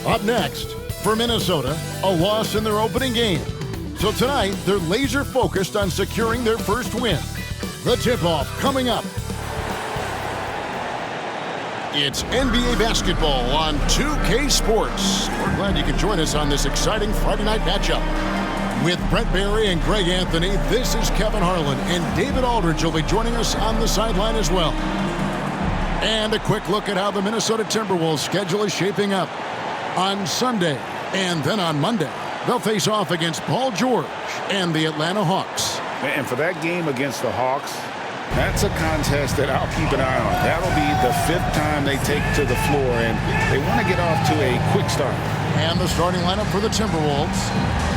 Up next, for Minnesota, a loss in their opening game. So tonight, they're laser focused on securing their first win. The tip-off coming up. It's NBA basketball on 2K Sports. We're glad you can join us on this exciting Friday night matchup. With Brent Barry and Greg Anthony, this is Kevin Harlan, and David Aldridge will be joining us on the sideline as well. And a quick look at how the Minnesota Timberwolves schedule is shaping up. On Sunday, and then on Monday, they'll face off against Paul George and the Atlanta Hawks. And for that game against the Hawks, that's a contest that I'll keep an eye on. That'll be the 5th time they take to the floor, and they want to get off to a quick start. And the starting lineup for the Timberwolves.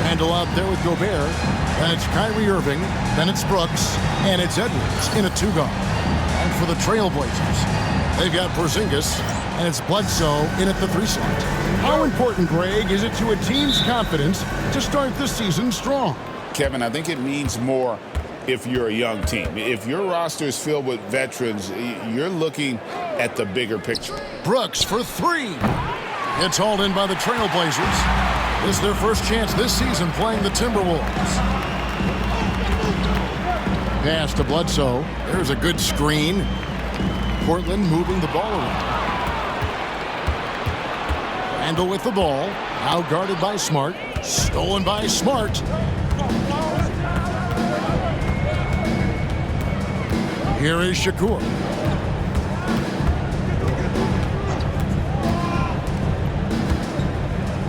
Randle out there with Gobert. Then it's Kyrie Irving. Then it's Brooks. And it's Edwards in a 2-guard. And for the Trailblazers, they've got Porzingis. And it's Bledsoe in at the 3 slot. How important, Greg, is it to a team's confidence to start the season strong? Kevin, I think it means more if you're a young team. If your roster is filled with veterans, you're looking at the bigger picture. Brooks for 3. It's hauled in by the Trailblazers. This is their first chance this season playing the Timberwolves. Pass to Bledsoe. There's a good screen. Portland moving the ball around. Randle with the ball. Now guarded by Smart. Stolen by Smart. Here is Shakur.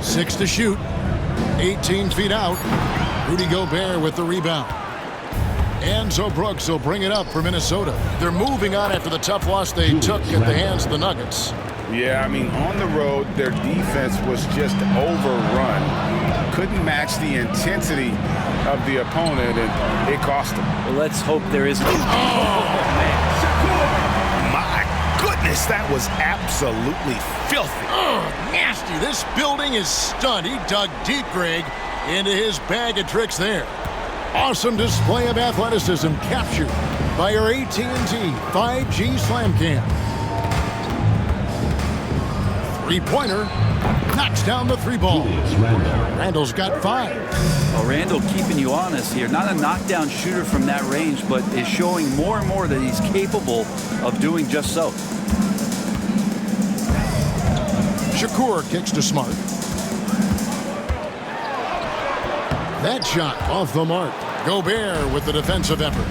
Six to shoot. 18 feet out. Rudy Gobert with the rebound. And so Brooks will bring it up for Minnesota. They're moving on after the tough loss they took at the hands of the Nuggets. Yeah, I mean, on the road, their defense was just overrun. Couldn't match the intensity of the opponent, and it cost them. Well, let's hope there isn't. Oh, man. My goodness, that was absolutely filthy. Oh, nasty. This building is stunned. He dug deep, Greg, into his bag of tricks there. Awesome display of athleticism captured by our AT&T 5G Slam Cam. Three-pointer knocks down the 3-ball. Randle's got 5. Well, Randle keeping you honest here. Not a knockdown shooter from that range, but is showing more and more that he's capable of doing just so. Shakur kicks to Smart. That shot off the mark. Gobert with the defensive effort.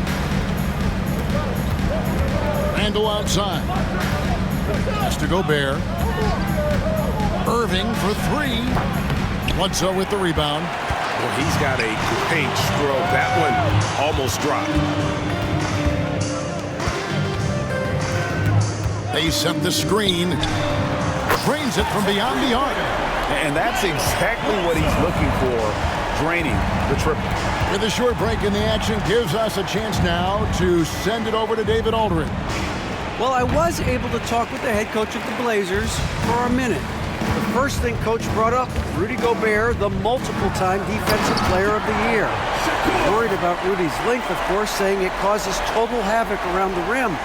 Randle outside. Pass to Gobert. Irving for 3. Bledsoe with the rebound. Well, he's got a great stroke. That one almost dropped. They set the screen. Drains it from beyond the arc. And that's exactly what he's looking for. Draining the triple. With a short break in the action gives us a chance now to send it over to David Aldridge. Well, I was able to talk with the head coach of the Blazers for a minute. The first thing Coach brought up, Rudy Gobert, the multiple-time Defensive Player of the Year. Worried about Rudy's length, of course, saying it causes total havoc around the rim.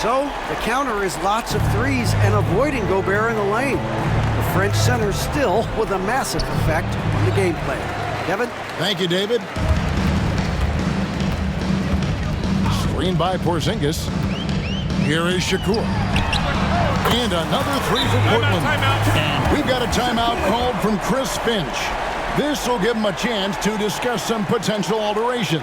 So, the counter is lots of threes and avoiding Gobert in the lane. The French center still with a massive effect on the gameplay. Kevin? Thank you, David. Screen by Porzingis. Here is Shakur. And another 3 for Portland. And we've got a timeout called from Chris Finch. This will give him a chance to discuss some potential alterations.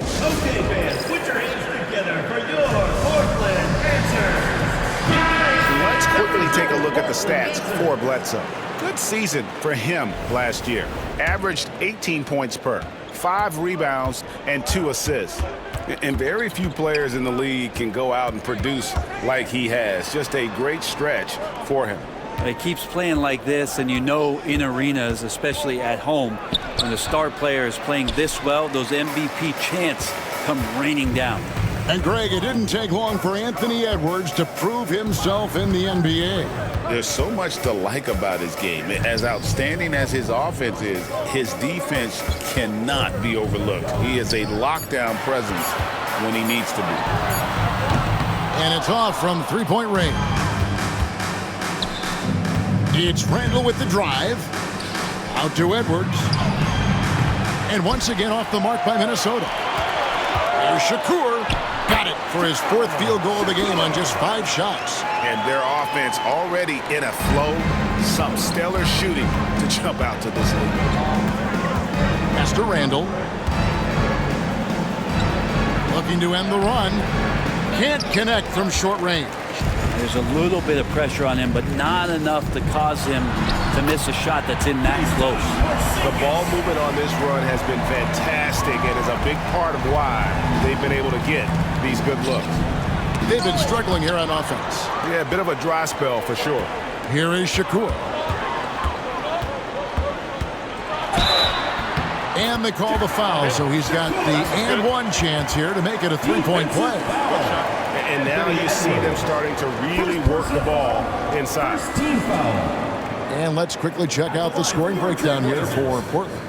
Okay, fans, put your hands together for your Portland Pacers. Let's quickly take a look at the stats for Bledsoe. Good season for him last year. Averaged 18 points per, 5 rebounds, and 2 assists. And very few players in the league can go out and produce like he has. Just a great stretch for him. He keeps playing like this, and you know in arenas, especially at home, when the star player is playing this well, those MVP chants come raining down. And Greg, it didn't take long for Anthony Edwards to prove himself in the NBA. There's so much to like about his game. As outstanding as his offense is, his defense cannot be overlooked. He is a lockdown presence when he needs to be. And it's off from three-point range. It's Randall with the drive. Out to Edwards. And once again off the mark by Minnesota. Here's Shakur. Got it for his fourth field goal of the game on just 5 shots. And their offense already in a flow. Some stellar shooting to jump out to this league. Pass to Randall. Looking to end the run. Can't connect from short range. There's a little bit of pressure on him, but not enough to cause him to miss a shot that's in that close. The ball movement on this run has been fantastic and is a big part of why they've been able to get these good looks. They've been struggling here on offense. Yeah, a bit of a dry spell for sure. Here is Shakur. And they call the foul, so he's got the and one chance here to make it a three-point play. And now you see them starting to really work the ball inside. And let's quickly check out the scoring breakdown here for Portland.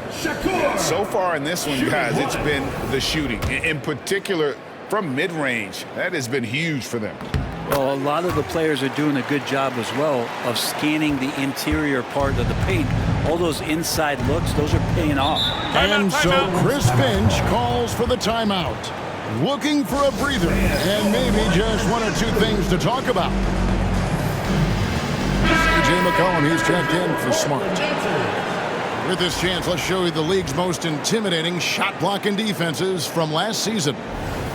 So far in this one, guys, it's been the shooting. In particular, from mid-range. That has been huge for them. Well, a lot of the players are doing a good job as well of scanning the interior part of the paint. All those inside looks, those are paying off. And so Chris Finch calls for the timeout. Looking for a breather and maybe just one or two things to talk about. C.J. McCollum, he's checked in for Smart. With this chance, let's show you the league's most intimidating shot blocking defenses from last season.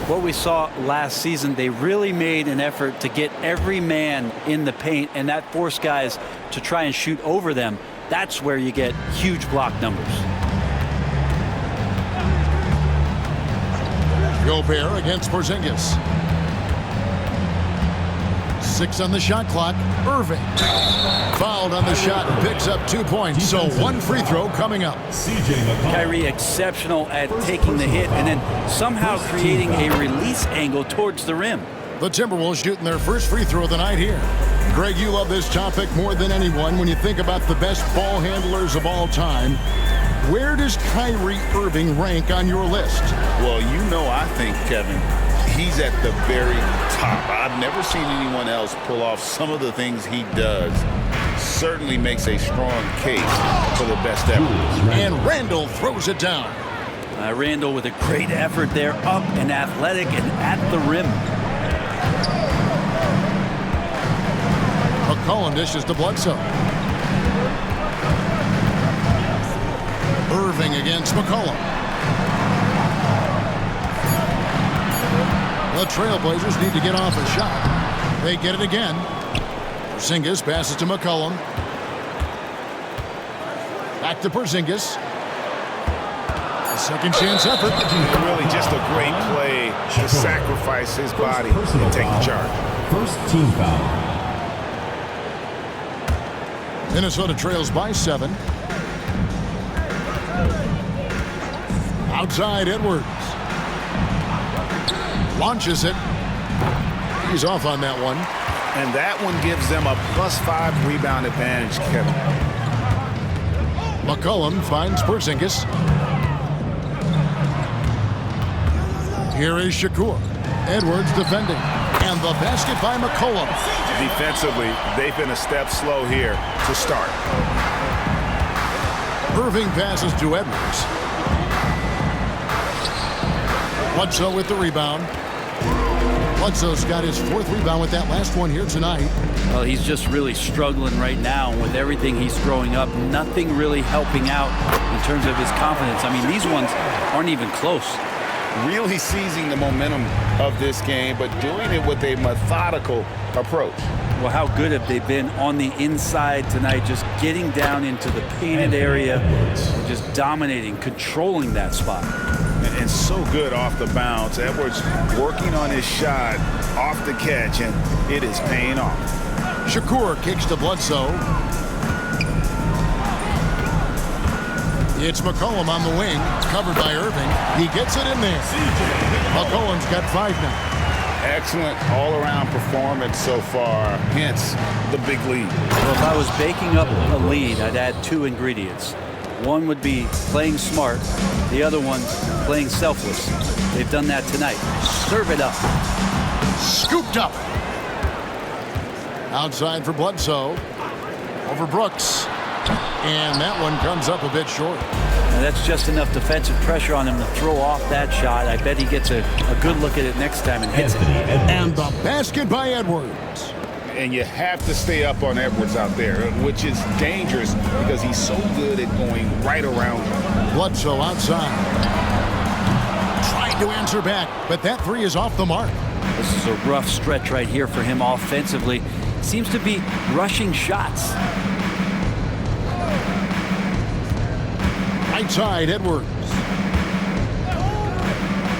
What we saw last season, they really made an effort to get every man in the paint, and that forced guys to try and shoot over them. That's where you get huge block numbers. Gobert against Porzingis. 6 on the shot clock. Irving fouled on the shot and picks up 2 points. So one free throw coming up. Kyrie exceptional at taking the hit and then somehow creating a release angle towards the rim. The Timberwolves shooting their first free throw of the night here. Greg, you love this topic more than anyone when you think about the best ball handlers of all time. Where does Kyrie Irving rank on your list? Well, you know, I think, Kevin, he's at the very top. I've never seen anyone else pull off some of the things he does. Certainly makes a strong case for the best ever. And Randall throws it down. Randall with a great effort there, up and athletic and at the rim. McCollum dishes to Bledsoe. Irving against McCollum. The Trailblazers need to get off a shot. They get it again. Porzingis passes to McCollum. Back to Porzingis. A second chance effort. Really just a great play to sacrifice his body and take the charge. First team foul. Minnesota trails by 7. Outside Edwards. Launches it. He's off on that one. And that one gives them a +5 rebound advantage, Kevin. McCollum finds Porzingis. Here is Shakur. Edwards defending. And the basket by McCollum. Defensively, they've been a step slow here to start. Irving passes to Edwards. Bledsoe with the rebound. Bledsoe's got his 4th rebound with that last one here tonight. Well, he's just really struggling right now with everything he's throwing up. Nothing really helping out in terms of his confidence. I mean, these ones aren't even close. Really seizing the momentum of this game, but doing it with a methodical approach. Well, how good have they been on the inside tonight, just getting down into the painted area and just dominating, controlling that spot. And so good off the bounce. Edwards working on his shot off the catch, and it is paying off. Shakur kicks to Bledsoe. It's McCollum on the wing, covered by Irving. He gets it in there. McCollum's got 5 now. Excellent all-around performance so far, hence the big lead. Well, if I was baking up a lead, I'd add 2 ingredients. One would be playing smart, the other one playing selfless. They've done that tonight. Serve it up. Scooped up. Outside for Bledsoe. Over Brooks. And that one comes up a bit short. Now that's just enough defensive pressure on him to throw off that shot. I bet he gets a good look at it next time and hits it. And the basket by Edwards. And you have to stay up on Edwards out there, which is dangerous because he's so good at going right around him. Bledsoe outside. Trying to answer back, but that 3 is off the mark. This is a rough stretch right here for him offensively. Seems to be rushing shots. Right side, Edwards.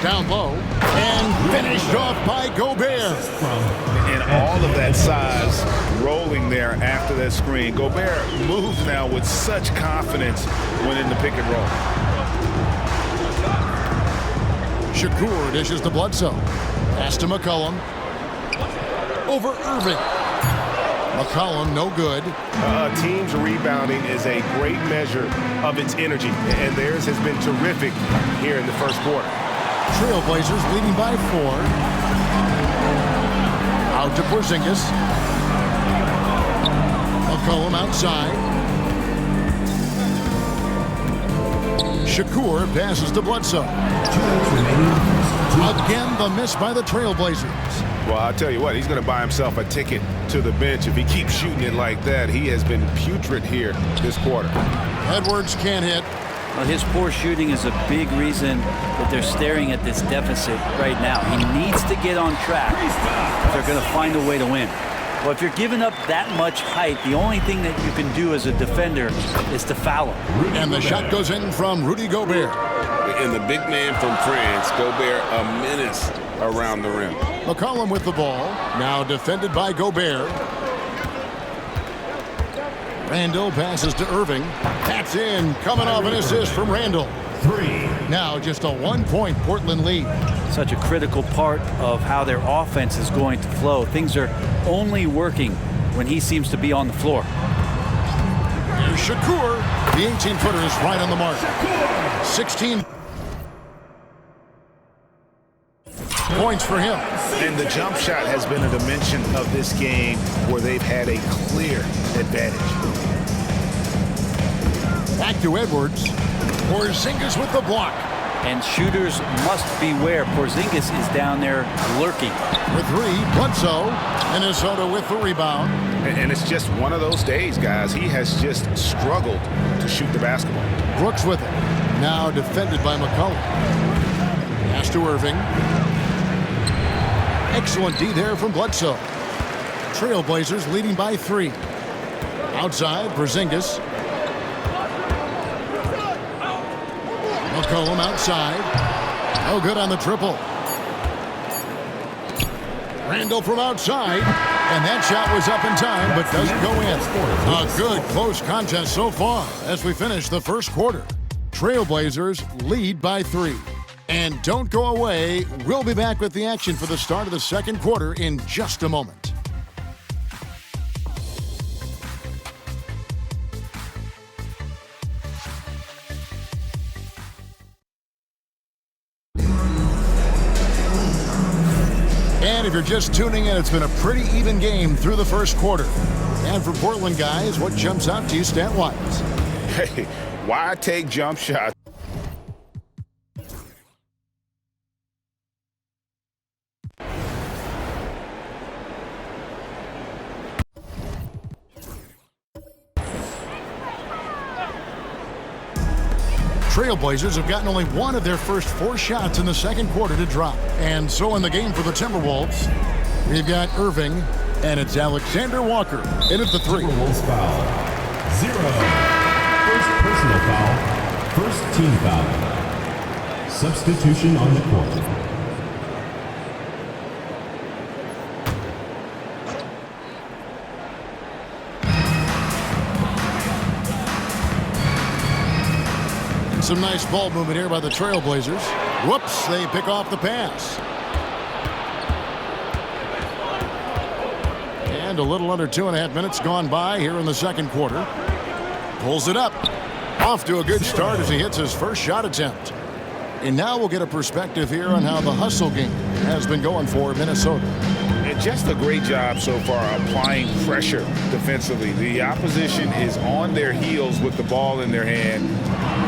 Down low. And finished off by Gobert. And all of that size rolling there after that screen. Gobert moves now with such confidence when in the pick and roll. Shakur dishes to Bledsoe. Pass to McCollum. Over Irving. McCollum, no good. Team's rebounding is a great measure of its energy, and theirs has been terrific here in the first quarter. Trailblazers leading by 4. Out to Porzingis. McCollum outside. Shakur passes to Bledsoe. Again, the miss by the Trailblazers. Well, I'll tell you what, he's going to buy himself a ticket to the bench if he keeps shooting it like that. He has been putrid here this quarter. Edwards can't hit. Well, his poor shooting is a big reason that they're staring at this deficit right now. He needs to get on track if they're going to find a way to win. Well, if you're giving up that much height, the only thing that you can do as a defender is to foul him. And the shot goes in from Rudy Gobert. And the big man from France, Gobert, a menace around the rim. McCollum with the ball. Now defended by Gobert. Randall passes to Irving. That's in. Coming off an assist from Randall. 3. Now just a 1-point Portland lead. Such a critical part of how their offense is going to flow. Things are only working when he seems to be on the floor. Here's Shakur. The 18-footer is right on the mark. 16 points for him. And the jump shot has been a dimension of this game where they've had a clear advantage. Back to Edwards. Porzingis with the block. And shooters must beware. Porzingis is down there lurking. With 3, Bledsoe. Minnesota with the rebound. And it's just one of those days, guys. He has just struggled to shoot the basketball. Brooks with it. Now defended by McCollum. Pass to Irving. Excellent D there from Bledsoe. Trailblazers leading by 3. Outside, Porzingis. McCollum outside. No good on the triple. Randall from outside. And that shot was up in time, but doesn't go in. A good close contest so far as we finish the first quarter. Trailblazers lead by 3. And don't go away. We'll be back with the action for the start of the second quarter in just a moment. And if you're just tuning in, it's been a pretty even game through the first quarter. And for Portland guys, what jumps out to you stat-wise? Hey, why take jump shots? Trailblazers have gotten only 1 of their first 4 shots in the second quarter to drop. And so in the game for the Timberwolves, we've got Irving, and it's Alexander Walker in at the 3. Timberwolves foul. 0. First personal foul. First team foul. Substitution on the court. And some nice ball movement here by the Trailblazers. Whoops, they pick off the pass. And a little under 2.5 minutes gone by here in the second quarter. Pulls it up. Off to a good start as he hits his first shot attempt. And now we'll get a perspective here on how the hustle game has been going for Minnesota. And just a great job so far applying pressure defensively. The opposition is on their heels with the ball in their hand.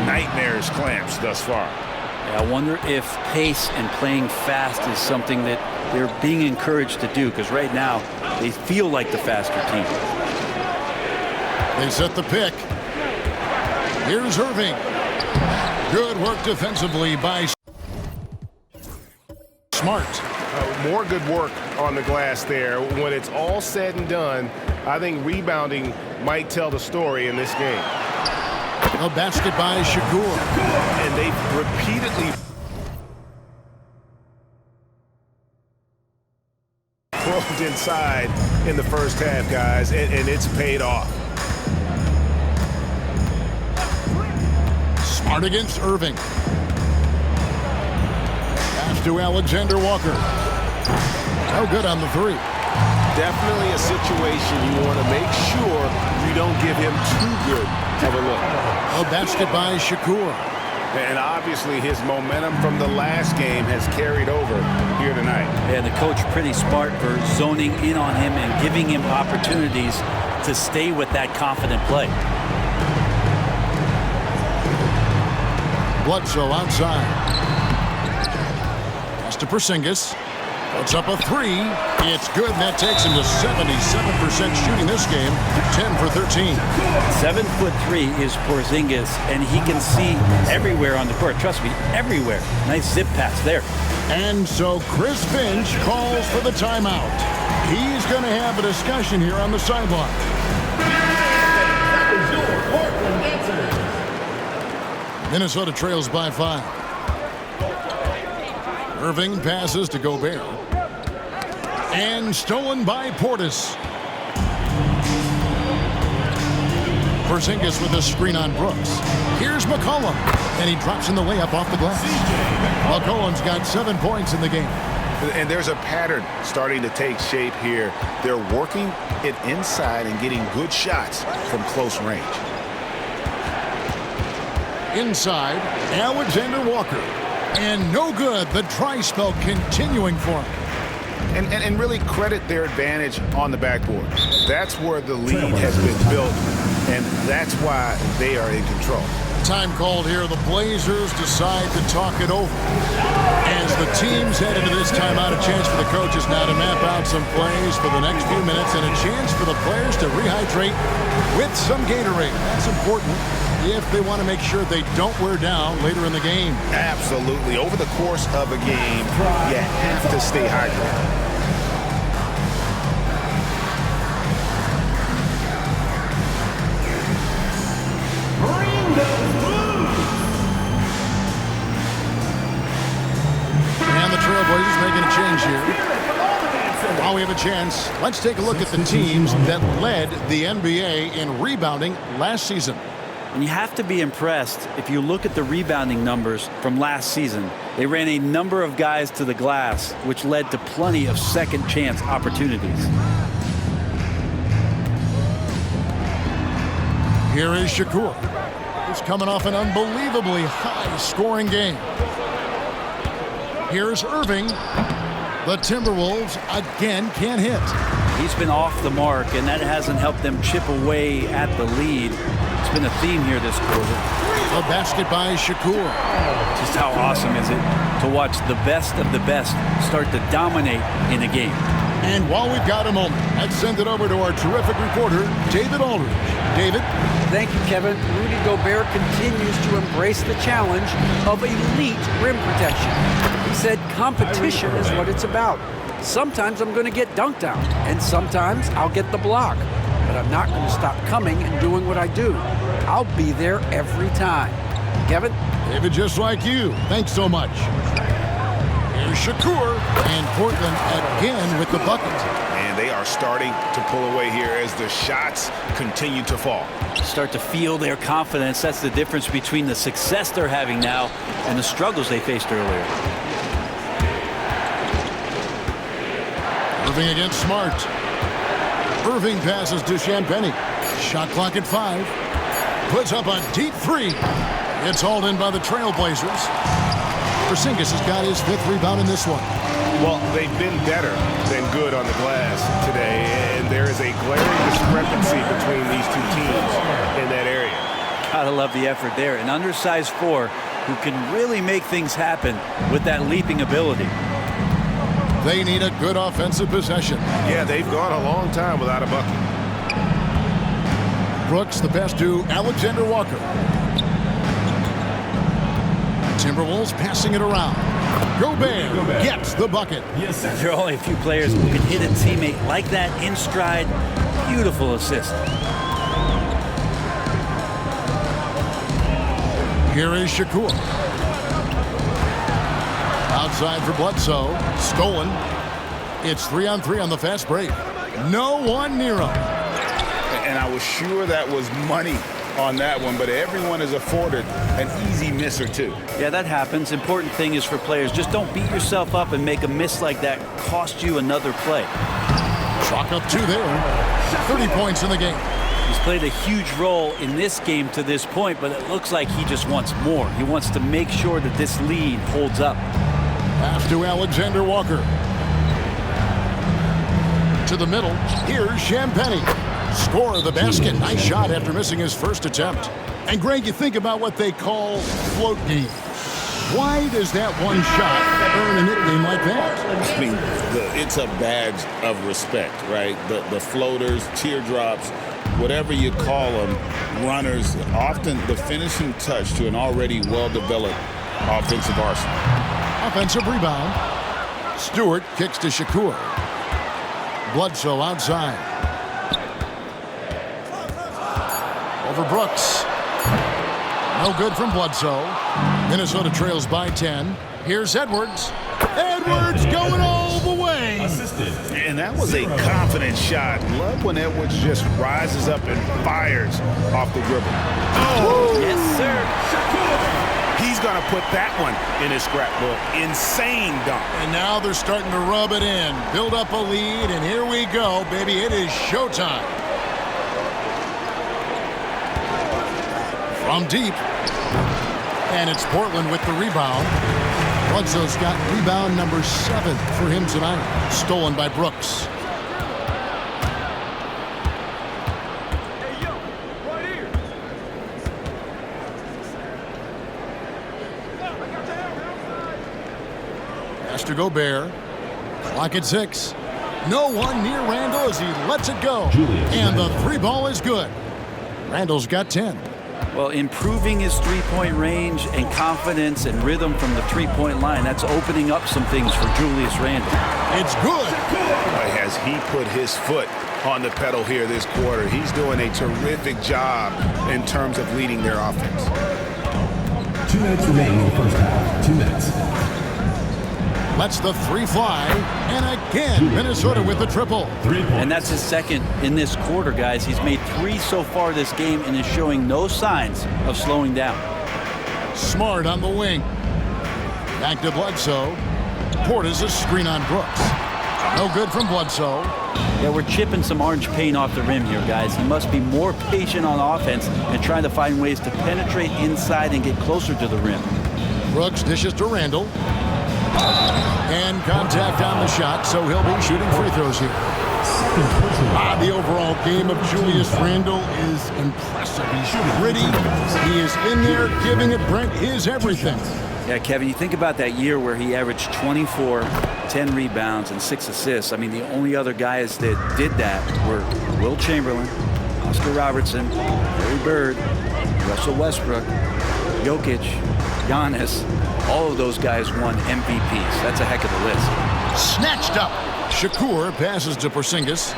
Nightmares clamps thus far. Yeah, I wonder if pace and playing fast is something that they're being encouraged to do, because right now they feel like the faster team. They set the pick. Here's Irving. Good work defensively by Smart. More good work on the glass there. When it's all said and done, I think rebounding might tell the story in this game. A basket by Shakur. And they've repeatedly probed inside in the first half, guys, and it's paid off. Smart against Irving. Pass to Alexander Walker. No good on the three. Definitely a situation you want to make sure you don't give him too good of a look. A basket by Shakur. And obviously his momentum from the last game has carried over here tonight. And the coach pretty smart for zoning in on him and giving him opportunities to stay with that confident play. Bledsoe outside. Pass to Porzingis. Puts up a three. It's good. That takes him to 77% shooting this game. 10 for 13. 7'3" is Porzingis, and he can see everywhere on the court. Trust me, everywhere. Nice zip pass there. And so Chris Finch calls for the timeout. He's going to have a discussion here on the sideline. That was your Portland answer. Minnesota trails by 5. Irving passes to Gobert. And stolen by Portis. Porzingis with a screen on Brooks. Here's McCollum. And he drops in the layup off the glass. McCollum's got 7 points in the game. And there's a pattern starting to take shape here. They're working it inside and getting good shots from close range. Inside, Alexander Walker. And no good. The dry spell continuing for him. And really credit their advantage on the backboard. That's where the lead has been built, and that's why they are in control. Time called here. The Blazers decide to talk it over. As the teams head into this timeout, a chance for the coaches now to map out some plays for the next few minutes and a chance for the players to rehydrate with some Gatorade. That's important if they want to make sure they don't wear down later in the game. Absolutely. Over the course of a game, you have to stay hydrated. And the Trailblazers making a change here. While we have a chance, let's take a look at the teams that led the NBA in rebounding last season. And you have to be impressed if you look at the rebounding numbers from last season. They ran a number of guys to the glass, which led to plenty of second chance opportunities. Here is Shakur. He's coming off an unbelievably high-scoring game. Here's Irving. The Timberwolves again can't hit. He's been off the mark, and that hasn't helped them chip away at the lead. It's been a theme here this quarter. A basket by Shakur. Just how awesome is it to watch the best of the best start to dominate in a game. And while we've got a moment, let's send it over to our terrific reporter, David Aldridge. David? Thank you, Kevin. Rudy Gobert continues to embrace the challenge of elite rim protection. He said competition is what it's about. Sometimes I'm going to get dunked on, and sometimes I'll get the block. But I'm not going to stop coming and doing what I do. I'll be there every time. Kevin? David, just like you. Thanks so much. Here's Shakur, and Portland again with the bucket. And they are are starting to pull away here as the shots continue to fall. Start to feel their confidence. That's the difference between the success they're having now and the struggles they faced earlier. Irving against Smart. Irving passes to Champagnie. Shot clock at 5. Puts up a deep 3. It's hauled in by the Trailblazers. Porzingis has got his 5th rebound in this one. Well, they've been better than good on the glass today, and there is a glaring discrepancy between these two teams in that area. Gotta love the effort there. An undersized 4 who can really make things happen with that leaping ability. They need a good offensive possession. Yeah, they've gone a long time without a bucket. Brooks, the pass to Alexander Walker. Timberwolves passing it around. Gobert gets the bucket. Yes, sir. There are only a few players who can hit a teammate like that in stride. Beautiful assist. Here is Shakur. Outside for Bledsoe. Stolen. It's 3-on-3 on the fast break. No one near him. And I was sure that was money on that one, but everyone is afforded an easy miss or two. Yeah, that happens. Important thing is for players, just don't beat yourself up and make a miss like that cost you another play. Chalk up 2 there. 30 points in the game. He's played a huge role in this game to this point, but it looks like he just wants more. He wants to make sure that this lead holds up. Pass to Alexander Walker. To the middle. Here's Champagnie. Score the basket. Nice shot after missing his first attempt. And Greg, you think about what they call float games. Why does that one shot earn a nickname like that? I mean, it's a badge of respect, right? The floaters, teardrops, whatever you call them, runners, often the finishing touch to an already well-developed offensive arsenal. Offensive rebound. Stewart kicks to Shakur. Bledsoe outside. Over Brooks. No good from Bledsoe. Minnesota trails by 10. Here's Edwards. Edwards going all the way. Assisted. And that was a confident shot. Love when Edwards just rises up and fires off the dribble. Oh, yes, sir. He's going to put that one in his scrapbook. Insane dunk. And now they're starting to rub it in. Build up a lead, and here we go, baby. It is showtime. From deep. And it's Portland with the rebound. Bledsoe's got rebound number 7 for him tonight. Stolen by Brooks. Pass to Gobert. Clock at 6. No one near Randall as he lets it go. And the 3 ball is good. Randall's got 10. Well, improving his three-point range and confidence and rhythm from the three-point line, that's opening up some things for Julius Randle. It's good. Boy, has he put his foot on the pedal here this quarter. He's doing a terrific job in terms of leading their offense. 2 minutes remaining in the first half. 2 minutes. Lets the 3 fly. And again, Minnesota with the triple. 3 points. And that's his second in this quarter, guys. He's made 3 so far this game and is showing no signs of slowing down. Smart on the wing. Back to Bledsoe. Portis a screen on Brooks. No good from Bledsoe. Yeah, we're chipping some orange paint off the rim here, guys. He must be more patient on offense and trying to find ways to penetrate inside and get closer to the rim. Brooks dishes to Randall. And contact on the shot, so he'll be shooting free throws here. The overall game of Julius Randle is impressive. He's gritty. He is in there giving it, Brent, his everything. Yeah, Kevin, you think about that year where he averaged 24, 10 rebounds, and 6 assists. I mean, the only other guys that did that were Will Chamberlain, Oscar Robertson, Larry Bird, Russell Westbrook, Jokic, Giannis. All of those guys won MVPs. That's a heck of a list. Snatched up. Shakur passes to Porzingis.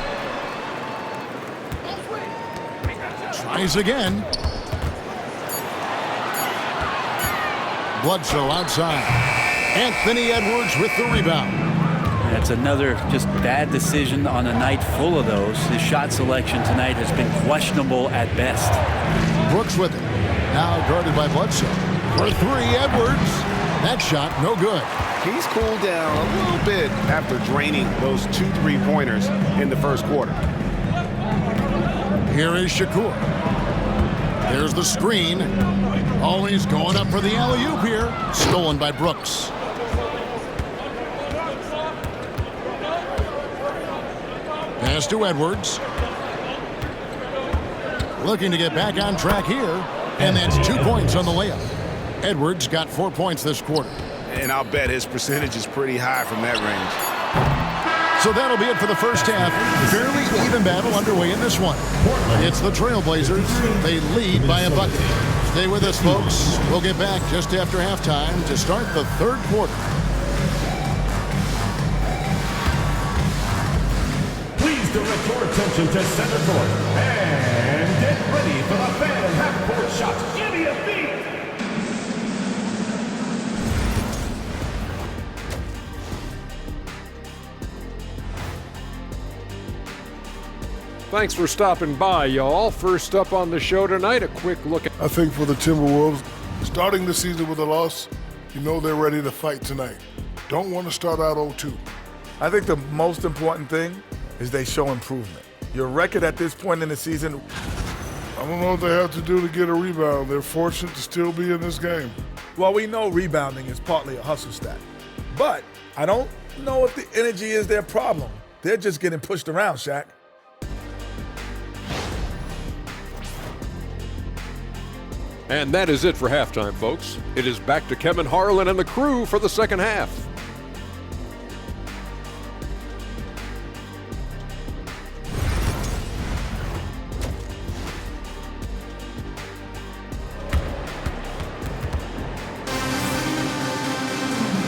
Tries again. Bledsoe outside. Anthony Edwards with the rebound. Yeah, It's another just bad decision on a night full of those. His shot selection tonight has been questionable at best. Brooks with it. Now guarded by Bledsoe. For three, Edwards. That shot, no good. He's cooled down a little bit after draining those 2 3-pointers in the first quarter. Here is Shakur. There's the screen. Oh, he's going up for the alley-oop here. Stolen by Brooks. Pass to Edwards. Looking to get back on track here. And that's 2 points on the layup. Edwards got 4 points this quarter. And I'll bet his percentage is pretty high from that range. So that'll be it for the first half. Fairly even battle underway in this one. It's the Trailblazers. They lead by a bucket. Stay with us, folks. We'll get back just after halftime to start the third quarter. Please direct your attention to center court. And get ready for the fan half-court shot. Give me a beat. Thanks for stopping by, y'all. First up on the show tonight, a quick look at... I think for the Timberwolves, starting the season with a loss, you know they're ready to fight tonight. Don't want to start out 0-2. I think the most important thing is they show improvement. Your record at this point in the season... I don't know what they have to do to get a rebound. They're fortunate to still be in this game. Well, we know rebounding is partly a hustle stat. But I don't know if the energy is their problem. They're just getting pushed around, Shaq. And that is it for halftime, folks. It is back to Kevin Harlan and the crew for the second half.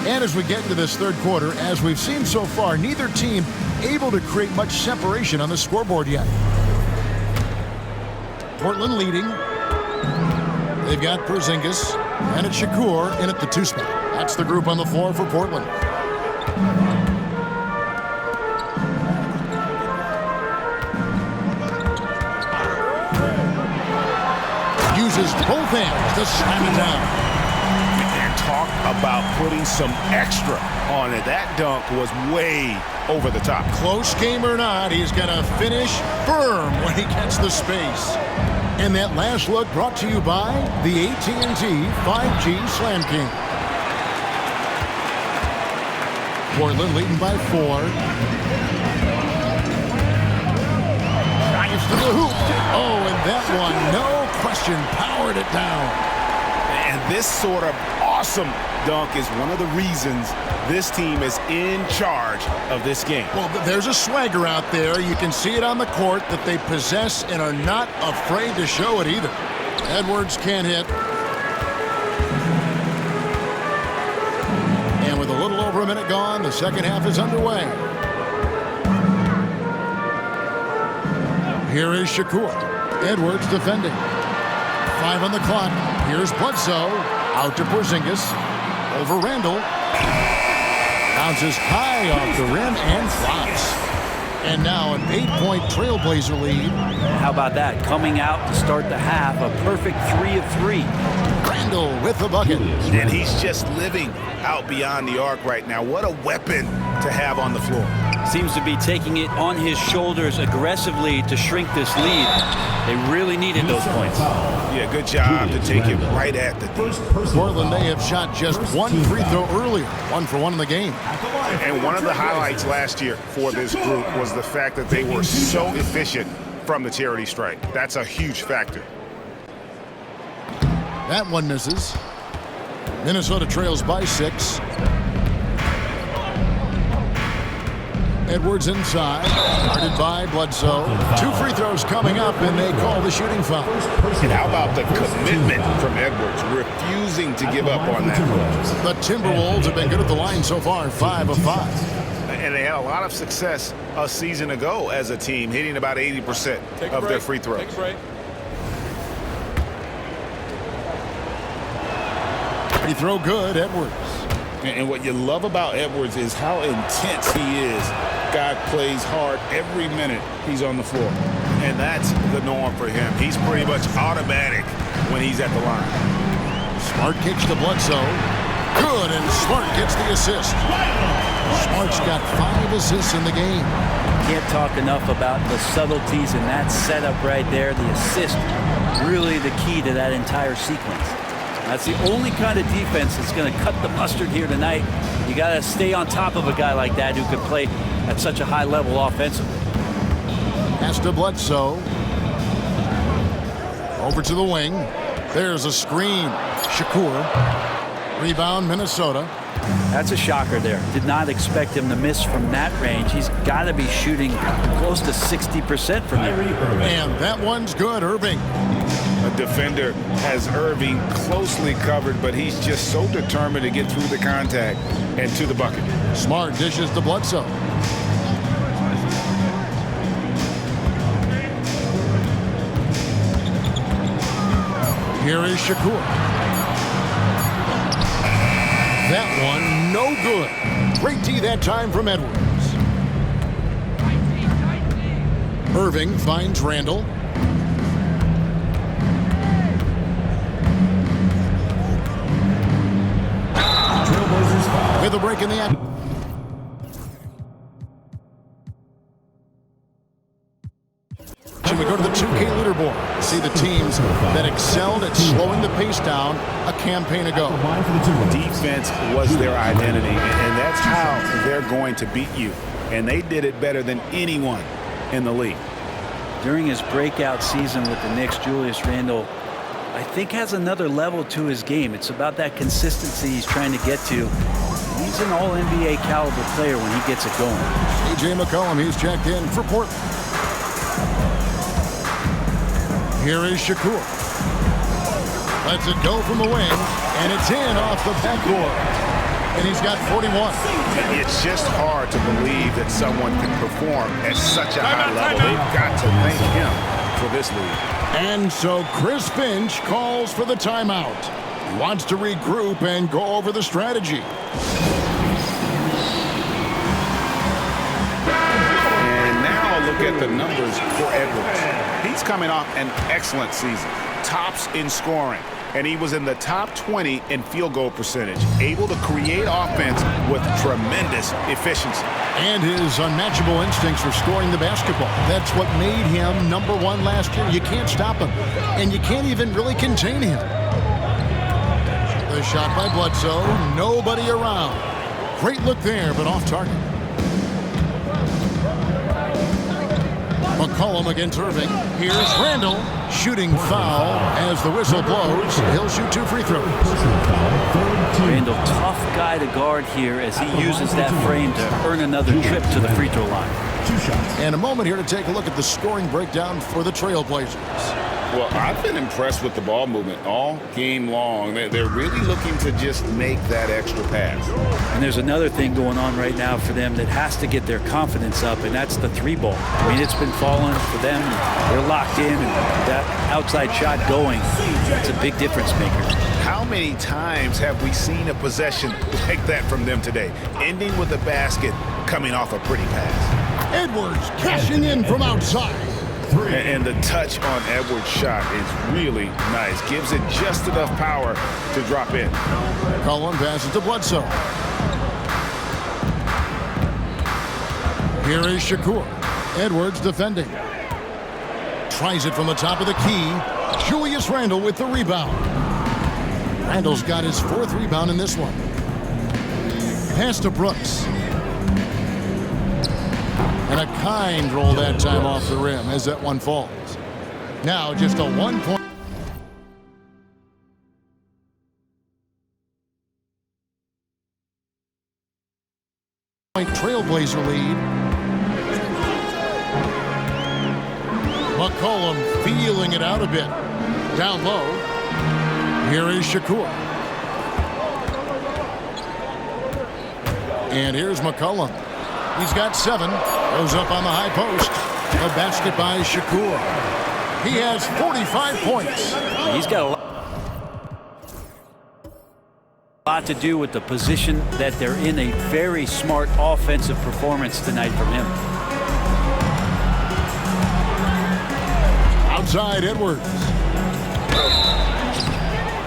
And as we get into this third quarter, as we've seen so far, neither team able to create much separation on the scoreboard yet. Portland leading. They've got Porzingis and it's Shakur in at the 2 spot. That's the group on the floor for Portland. Uses both hands to slam it down. And talk about putting some extra on it. That dunk was way over the top. Close game or not, he's going to finish firm when he gets the space. And that last look brought to you by the AT&T 5G Slam King. Portland leading by 4. Drives to the hoop. Oh, and that one, no question, powered it down. And this sort of awesome dunk is one of the reasons this team is in charge of this game. Well, there's a swagger out there. You can see it on the court that they possess and are not afraid to show it either. Edwards can't hit. And with a little over a minute gone, the second half is underway. Here is Shakur. Edwards defending. 5 on the clock. Here's Bledsoe. Out to Porzingis. Over Randall. Bounces high off the rim and flops. And now an 8-point Trailblazer lead. How about that? Coming out to start the half, a perfect 3 of 3. Randall with the bucket. And he's just living out beyond the arc right now. What a weapon to have on the floor. Seems to be taking it on his shoulders aggressively to shrink this lead. They really needed those points. Yeah, good job to take it right at the D. Portland may have shot just 1 free throw earlier. 1 for 1 in the game. And one of the highlights last year for this group was the fact that they were so efficient from the charity stripe. That's a huge factor. That one misses. Minnesota trails by 6. Edwards inside, guarded by Bledsoe. 2 free throws coming up, and they call the shooting foul. And how about the commitment from Edwards, refusing to give up on that? The Timberwolves have been good at the line so far, 5 of 5. And they had a lot of success a season ago as a team, hitting about 80% of their free throws. Free throw good, Edwards. And what you love about Edwards is how intense he is. Guy plays hard every minute he's on the floor. And that's the norm for him. He's pretty much automatic when he's at the line. Smart kicks to Bledsoe. Good, and Smart gets the assist. Smart's got 5 assists in the game. Can't talk enough about the subtleties in that setup right there. The assist, really the key to that entire sequence. That's the only kind of defense that's going to cut the mustard here tonight. You got to stay on top of a guy like that who can play at such a high level offensively. Pass to Bledsoe. Over to the wing. There's a screen. Shakur. Rebound, Minnesota. That's a shocker there. Did not expect him to miss from that range. He's got to be shooting close to 60% from there. And that one's good, Irving. A defender has Irving closely covered, but he's just so determined to get through the contact and to the bucket. Smart dishes to Bledsoe. Here is Shakur. That one, no good. Great D that time from Edwards. Irving finds Randall. With a break in the act. We go to the 2K leaderboard. See the teams that excelled at slowing the pace down a campaign ago. Defense was their identity, and that's how they're going to beat you. And they did it better than anyone in the league. During his breakout season with the Knicks, Julius Randle, I think, has another level to his game. It's about that consistency he's trying to get to. He's an all-NBA caliber player when he gets it going. A.J. McCollum, he's checked in for Portland. Here is Shakur. Lets it go from the wing, and it's in off the backboard. And he's got 41. It's just hard to believe that someone can perform at such a high level. They've got to thank him for this lead. And so Chris Finch calls for the timeout. He wants to regroup and go over the strategy. And now look at the numbers for Edwards. He's coming off an excellent season. Tops in scoring. And he was in the top 20 in field goal percentage. Able to create offense with tremendous efficiency. And his unmatchable instincts for scoring the basketball. That's what made him #1 last year. You can't stop him. And you can't even really contain him. The shot by Bledsoe. Nobody around. Great look there, but off target. McCollum against Irving. Here's Randall. Shooting foul as the whistle blows. He'll shoot 2 free throws. Randall, tough guy to guard here as he uses that frame to earn another trip to the free throw line. And a moment here to take a look at the scoring breakdown for the Trailblazers. Well, I've been impressed with the ball movement all game long. They're really looking to just make that extra pass. And there's another thing going on right now for them that has to get their confidence up, and that's the 3-ball. I mean, it's been falling for them. They're locked in, and that outside shot going, it's a big difference maker. How many times have we seen a possession like that from them today? Ending with a basket, coming off a pretty pass. Edwards cashing in from outside. And the touch on Edwards' shot is really nice. Gives it just enough power to drop in. McCollum passes to Bledsoe. Here is Shakur. Edwards defending. Tries it from the top of the key. Julius Randle with the rebound. Randle's got his 4th rebound in this one. Pass to Brooks. And a kind roll that time off the rim as that one falls. Now just a 1-point. Trailblazer lead. McCollum feeling it out a bit. Down low. Here is Shakur. And here's McCollum. He's got 7. Goes up on the high post. A basket by Shakur. He has 45 points. He's got a A lot to do with the position that they're in. A very smart offensive performance tonight from him. Outside Edwards.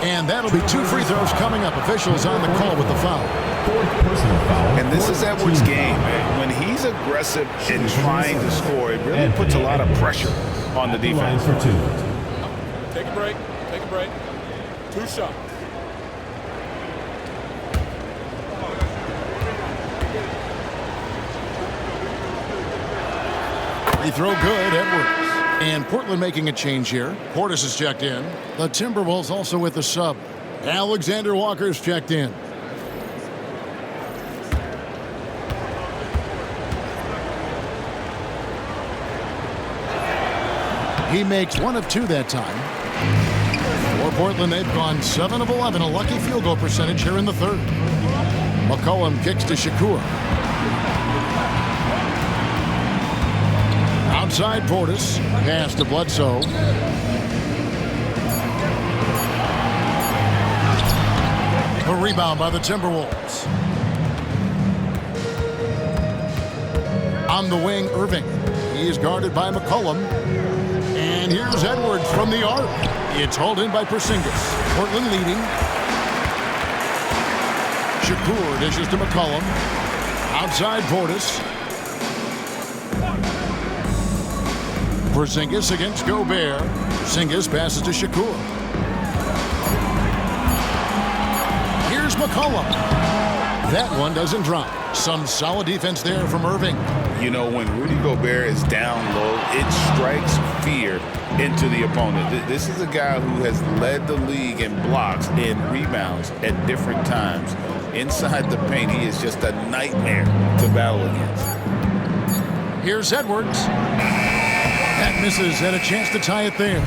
And that'll be 2 free throws coming up. Officials on the call with the foul. And this is Edwards' game, man. When he's aggressive and trying to score, it really puts a lot of pressure on the defense. Take a break. Take a break. 2 shots. Free throw good, Edwards. And Portland making a change here. Portis is checked in. The Timberwolves also with the sub. Alexander Walker's checked in. He makes 1 of 2 that time. For Portland, they've gone 7 of 11, a lucky field goal percentage here in the third. McCollum kicks to Shakur. Outside Portis, pass to Bledsoe. A rebound by the Timberwolves. On the wing, Irving. He is guarded by McCollum. And here's Edwards from the arc. It's hauled in by Porzingis. Portland leading. Shakur dishes to McCollum. Outside Portis. Porzingis against Gobert. Porzingis passes to Shakur. Here's McCollum. That one doesn't drop. Some solid defense there from Irving. You know, when Rudy Gobert is down low, it strikes fear into the opponent. This is a guy who has led the league in blocks and rebounds at different times. Inside the paint, he is just a nightmare to battle against. Here's Edwards. That misses, and a chance to tie it there.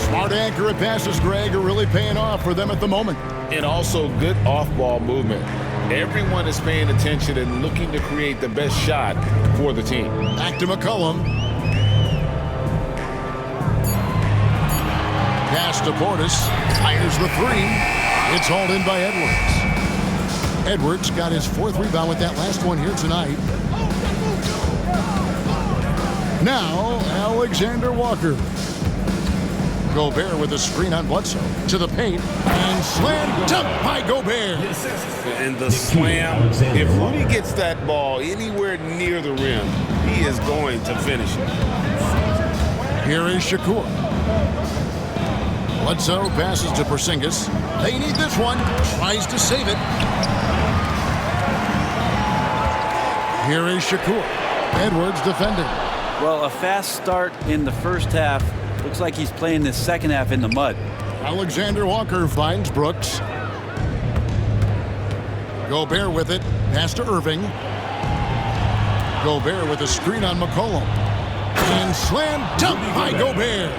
Smart, accurate passes, Greg, are really paying off for them at the moment. And also good off-ball movement. Everyone is paying attention and looking to create the best shot for the team. Back to McCollum. Pass to Portis. Fires the 3. It's hauled in by Edwards. Edwards got his 4th rebound with that last one here tonight. Now, Alexander Walker. Gobert with a screen on Bledsoe. To the paint. And slam dunk by Gobert. And the slam. If Rudy gets that ball anywhere near the rim, he is going to finish it. Here is Shakur. Bledsoe passes to Porzingis. They need this one. Tries to save it. Here is Shakur. Edwards defending. Well, a fast start in the first half. Looks like he's playing the second half in the mud. Alexander Walker finds Brooks. Gobert with it. Pass to Irving. Gobert with a screen on McCollum. And slam dunk by Gobert.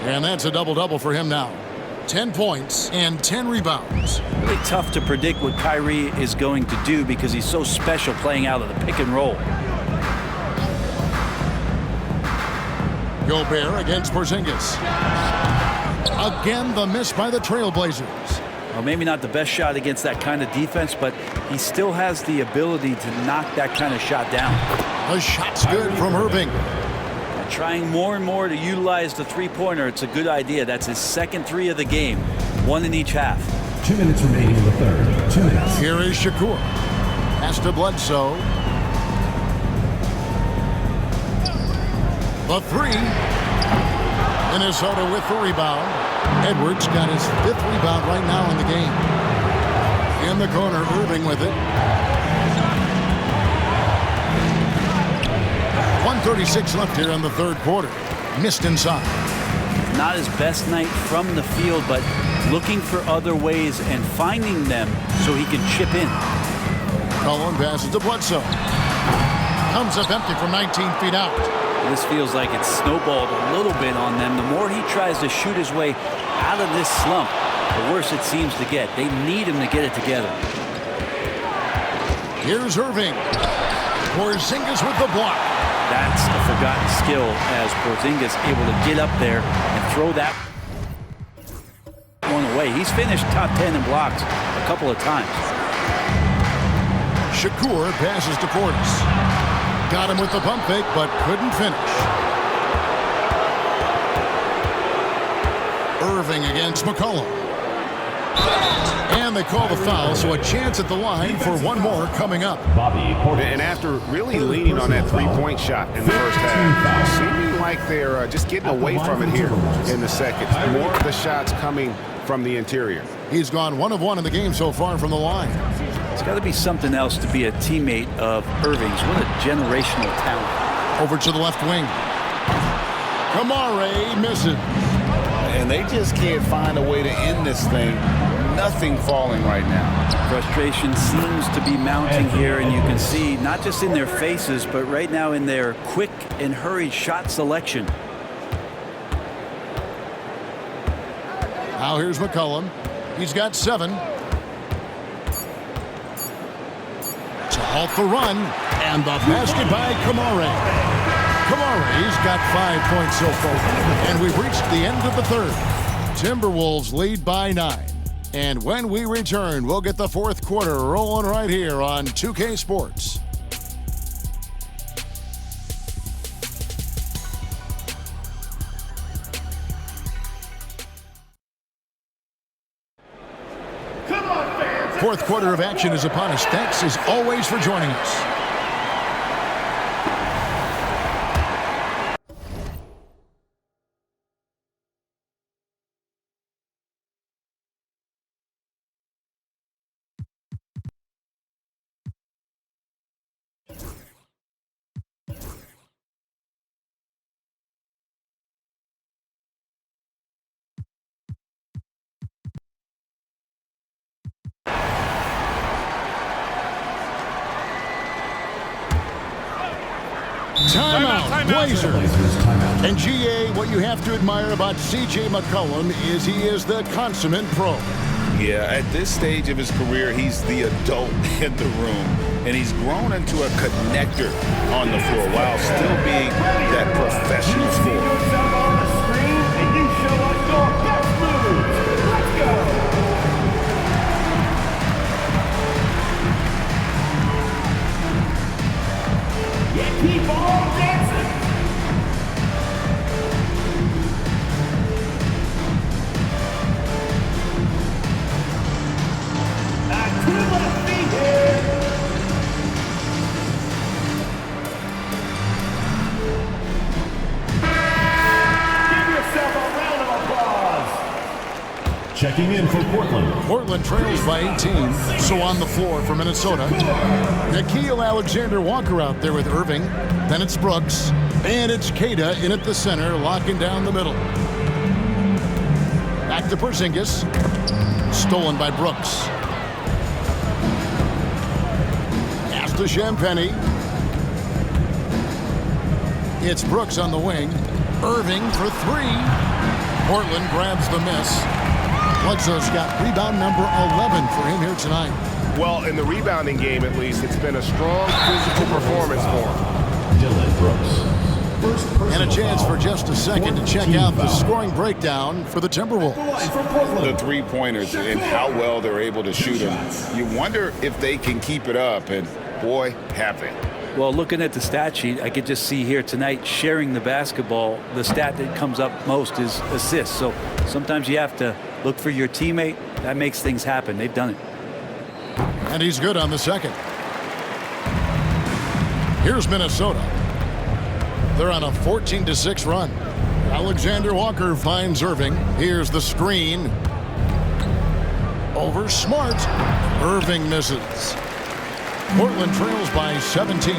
And that's a double-double for him now. 10 points and 10 rebounds. Really tough to predict what Kyrie is going to do because he's so special playing out of the pick and roll. Gobert against Porzingis. Again, the miss by the Trailblazers. Well, maybe not the best shot against that kind of defense, but he still has the ability to knock that kind of shot down. The shot's good from Irving. Trying more and more to utilize the three-pointer. It's a good idea. That's his second 3 of the game. 1 in each half. 2 minutes remaining in the third. 2 minutes. Here is Shakur. Pass to Bledsoe. The 3. Minnesota with the rebound. Edwards got his 5th rebound right now in the game. In the corner, Irving with it. 1:36 left here in the third quarter. Missed inside. Not his best night from the field, but looking for other ways and finding them so he can chip in. Cullen passes to Bledsoe. Comes up empty from 19 feet out. This feels like it's snowballed a little bit on them. The more he tries to shoot his way out of this slump, the worse it seems to get. They need him to get it together. Here's Irving. Porzingis with the block. That's a forgotten skill as Porzingis able to get up there and throw that one away. He's finished top 10 in blocks a couple of times. Shakur passes to Portis. Got him with the pump fake, but couldn't finish. Irving against McCollum. And they call the foul, so a chance at the line for one more coming up. And after really leaning on that three-point shot in the first half, seeming like they're just getting away from it here in the second. More of the shots coming from the interior. He's gone 1 of 1 in the game so far from the line. It's got to be something else to be a teammate of Irving's. What a generational talent. Over to the left wing. Kamare misses. And they just can't find a way to end this thing. Nothing falling right now. Frustration seems to be mounting here, and you can see not just in their faces, but right now in their quick and hurried shot selection. Now here's McCollum. He's got 7. To halt the run, and the basket by Kamare. Kamare's got 5 points so far, and we've reached the end of the third. Timberwolves lead by 9. And when we return, we'll get the fourth quarter rolling right here on 2K Sports. Fourth quarter of action is upon us. Thanks as always for joining us. Timeout, Blazers. And GA, what you have to admire about C.J. McCollum is he is the consummate pro. Yeah, at this stage of his career, he's the adult in the room. And he's grown into a connector on the floor while still being that professional scorer. Keep on dancing. To the feet here. Give yourself a round of applause. Checking in for Portland. Portland trails by 18, so on the floor for Minnesota. Nickeil Alexander-Walker out there with Irving. Then it's Brooks. And it's Queta in at the center, locking down the middle. Back to Porzingis. Stolen by Brooks. Pass to Champagny. It's Brooks on the wing. Irving for 3. Portland grabs the miss. Bledsoe's got rebound number 11 for him here tonight. Well, in the rebounding game, at least, it's been a strong physical performance for him. Dylan Brooks. And a chance for just a second to check out the scoring breakdown for the Timberwolves. The three-pointers and how well they're able to shoot them. You wonder if they can keep it up, and boy, have they. Well, looking at the stat sheet, I could just see here tonight sharing the basketball. The stat that comes up most is assists. So sometimes you have to look for your teammate. That makes things happen. They've done it. And he's good on the second. Here's Minnesota. They're on a 14-6 run. Alexander Walker finds Irving. Here's the screen. Over Smart. Irving misses. Portland trails by 17.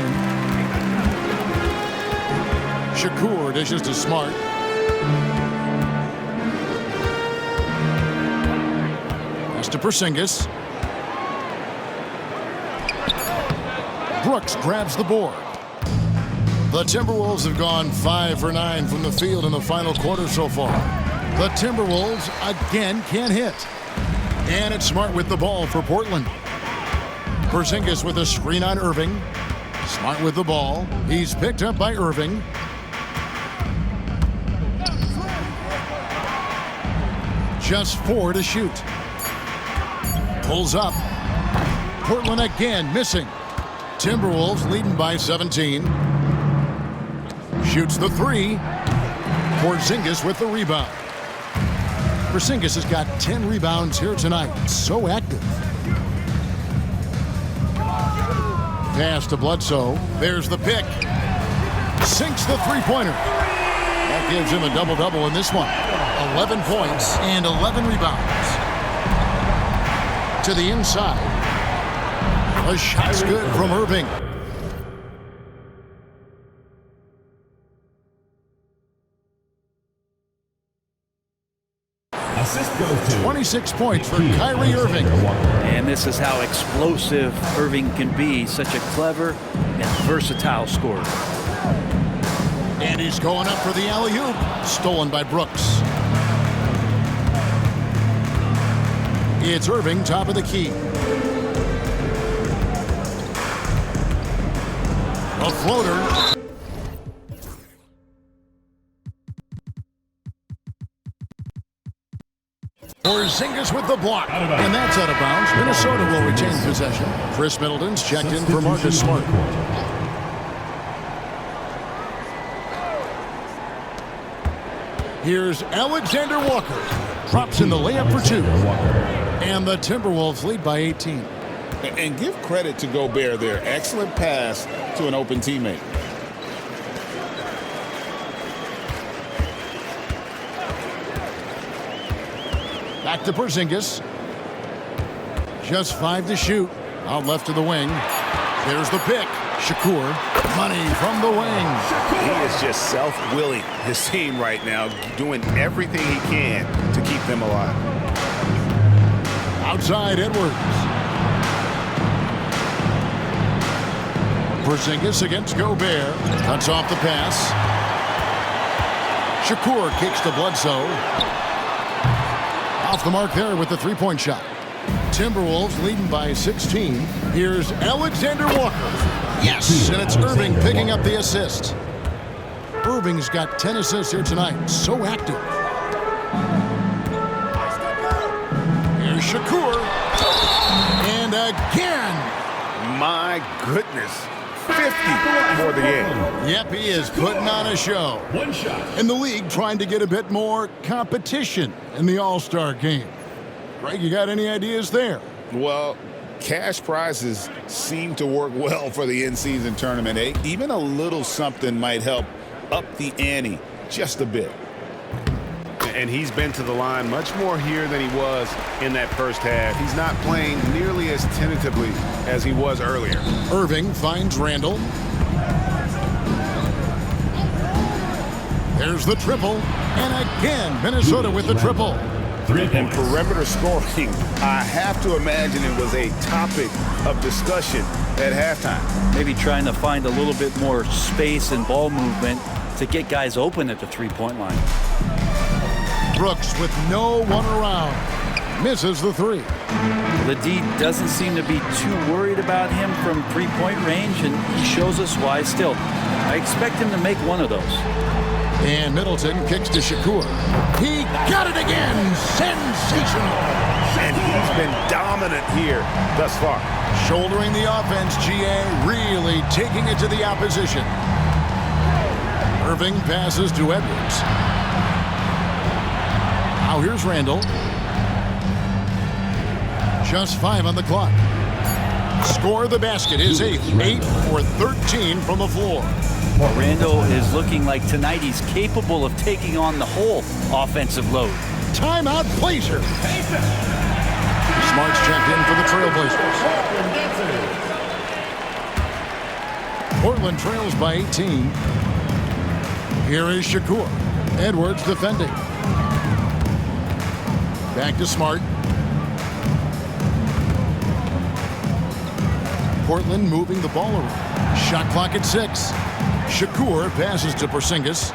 Shakur dishes to Smart. Pass to Porzingis. Brooks grabs the board. The Timberwolves have gone 5 for 9 from the field in the final quarter so far. The Timberwolves again can't hit. And it's Smart with the ball for Portland. Porzingis with a screen on Irving. Smart with the ball. He's picked up by Irving. Just 4 to shoot. Pulls up. Portland again missing. Timberwolves leading by 17. Shoots the 3. Porzingis with the rebound. Porzingis has got 10 rebounds here tonight. So active. Pass to Bledsoe. There's the pick. Sinks the three-pointer. That gives him a double-double in this one. 11 points and 11 rebounds. To the inside. A shot's good from Irving. Assist goes to 26 points for Kyrie Irving. And this is how explosive Irving can be. Such a clever and versatile scorer. And he's going up for the alley-oop. Stolen by Brooks. It's Irving, top of the key. A floater. Porzingis with the block. And that's out of bounds. Minnesota will retain possession. Chris Middleton's checked in for Marcus Smart. Here's Alexander Walker. Drops in the layup for 2. And the Timberwolves lead by 18. And give credit to Gobert there. Excellent pass to an open teammate. Back to Porzingis. Just 5 to shoot. Out left to the wing. There's the pick. Shakur. Money from the wing. He is just self-willing his team right now, doing everything he can to keep them alive. Outside Edwards. Porzingis against Gobert. Cuts off the pass. Shakur kicks to Bledsoe. Off the mark there with the three-point shot. Timberwolves leading by 16. Here's Alexander Walker. Yes, and it's Irving picking up the assist. Irving's got 10 assists here tonight. So active. Here's Shakur. And again. My goodness. 50 for the game. Yep, he is putting on a show. one shot. And the league trying to get a bit more competition in the All-Star game. Greg, you got any ideas there? Well, cash prizes seem to work well for the in-season tournament. Even a little something might help up the ante just a bit. And he's been to the line much more here than he was in that first half. He's not playing nearly as tentatively as he was earlier. Irving finds Randall. There's the triple. And again, Minnesota with the triple. And perimeter scoring, I have to imagine it was a topic of discussion at halftime. Maybe trying to find a little bit more space and ball movement to get guys open at the three-point line. Brooks with no one around. Misses the 3. The D doesn't seem to be too worried about him from three-point range, and he shows us why still. I expect him to make one of those. And Middleton kicks to Shakur. He got it again. Sensational. And he's been dominant here thus far. Shouldering the offense, GA really taking it to the opposition. Irving passes to Edwards. Now here's Randall. Just 5 on the clock. Score the basket, his 8th. 8 for 13 from the floor. Randall is looking like tonight he's capable of taking on the whole offensive load. Timeout Blazer. Smart's checked in for the Trailblazers. Portland trails by 18. Here is Shakur. Edwards defending. Back to Smart. Portland moving the ball around. Shot clock at 6. Shakur passes to Porzingis.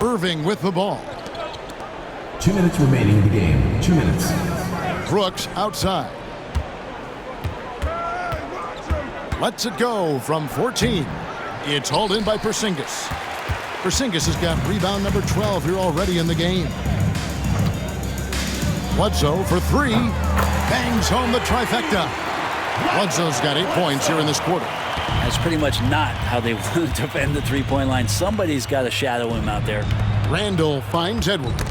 Irving with the ball. 2 minutes remaining in the game. 2 minutes. Brooks outside. Lets it go from 14. It's hauled in by Porzingis. Porzingis has got rebound number 12 here already in the game. Bledsoe for three. Bangs home the trifecta. Bledsoe's got 8 points here in this quarter. That's pretty much not how they want to defend the three-point line. Somebody's got to shadow him out there. Randall finds Edwards.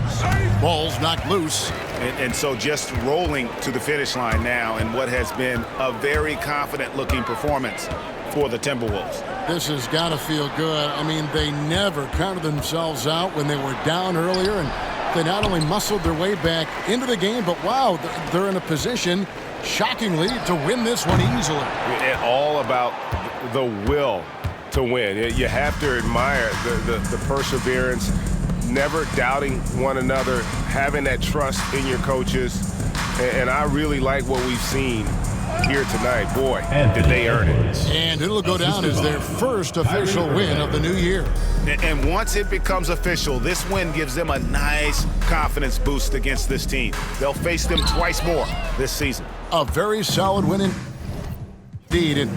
Ball's knocked loose. And so just rolling to the finish line now in what has been a very confident-looking performance for the Timberwolves. This has got to feel good. I mean, they never counted themselves out when they were down earlier, and they not only muscled their way back into the game, but wow, they're in a position, shockingly, to win this one easily. And all about the will to win. You have to admire the perseverance, never doubting one another, having that trust in your coaches. And I really like what we've seen here tonight. Boy, did they earn it. And it'll go down as their first official win of the new year. And once it becomes official, this win gives them a nice confidence boost against this team. They'll face them twice more this season. A very solid win indeed. And